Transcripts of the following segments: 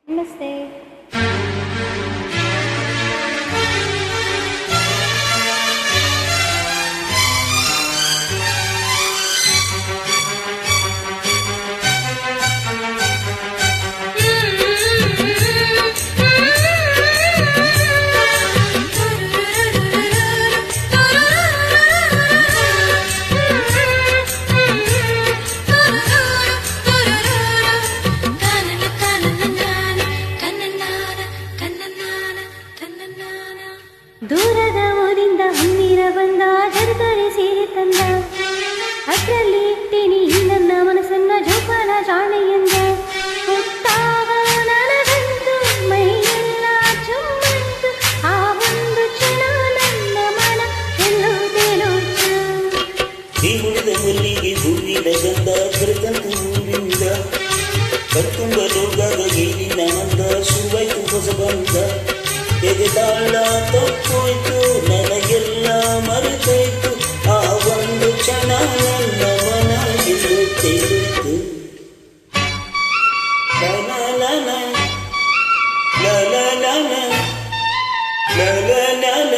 ನಮಸ್ತೆ. ದೂರದ ಊರಿಂದ ಹಮ್ಮಿರ ಬಂದ ಜರದರೆ ಸೇರಿ ತಂದ, ಅದ್ರಲ್ಲಿ ಇಟ್ಟಿನಿ ನನ್ನ ಮನಸ್ಸನ್ನ ಜೋಪಾನ ಜಾಣೆಯಂದ. ಹುಟ್ಟಾಗ ನನಗಂತೂ ಮೈಯೆಲ್ಲ ಚುಮ್ಮಂತು, ಆ ಒಂದು ಕ್ಷಣ ನನ್ನ ಮನ ಎಲ್ಲೋದೇನೋಚು. ಈ ಉಳಿದ ಮಲ್ಲಿಗೆ ಹೂವಿನ ಗಂಧ ಕರೆದಂತು ಊರಿಂದ, ಕರ್ತುಂಬ ಲೋಕದ ಏನಿನ ಮಂದ ಶುರುವಾಯ್ತು ಹೊಸ ಬಂದ. ಎದೆದಾಳ ತಪ್ಪೋಯ್ತು ನನಗೆಲ್ಲ ಮರೆತೋಯ್ತು, ಆ ಒಂದು ಕ್ಷಣ ನನ್ನ ಮನ ಎಲ್ಲೋಯ್ತು. ಲಲಲನ ಲಲಲನ ಲಲಲನ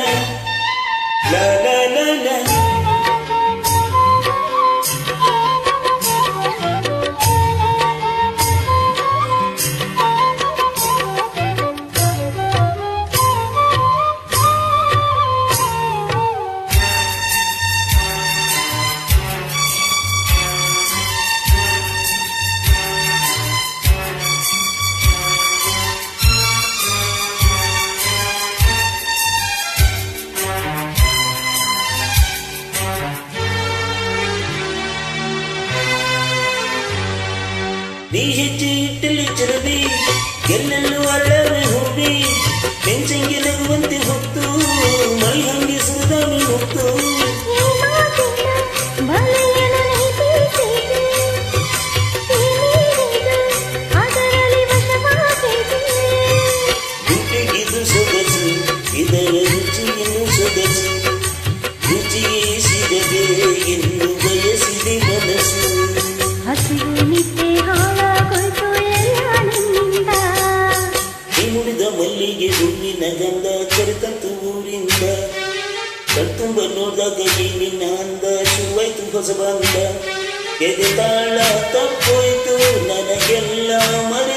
ಲಲಲನ. ನೀ ಹೆಜ್ಜೆ ಇಟ್ಟಲ್ಲಿ ಚರದಿ ಎಲ್ಲೆಲ್ಲೂ ಅರಳವೆ ಹೋಗಿ, ಬೆಂಚಂಗೆ ನಗುವಂತೆ ಹೊತ್ತು ಮೈ ಹಂಗೆ ಸುರಿದಾನೆ ಹೊತ್ತು. ದುಡ್ಡಿಗಿದು ಸೊಗಸು ಇದರ ರುಚಿಯನ್ನು ಸೊಗಸು, ರುಚಿಯೇ ಸಿಗದೆ ಎಂದು ಬಯಸಿದೆ ಮನಸ್ಸು. ಹಸಿರು ನಿದ್ದೆ ಹಾಳಾಗೋಯ್ತು ಎಲ್ಲ ನಿನ್ನಿಂದ, ಈ ಮುಡಿದ ಮಲ್ಲಿಗೆ ಹೂವಿನ ಗಂಧ ಕರೆತಂತು ಊರಿಂದ, ಕಣ್ತುಂಬ ನೋಡಿದಾಗ ಏನಿನ ಅಂದ ಶುರುವಾಯ್ತು ಹೊಸ ಬಂದ. ಎದೆ ತಾಳ ತಪ್ಪೋಯ್ತು ನನಗೆಲ್ಲ ಮರೆ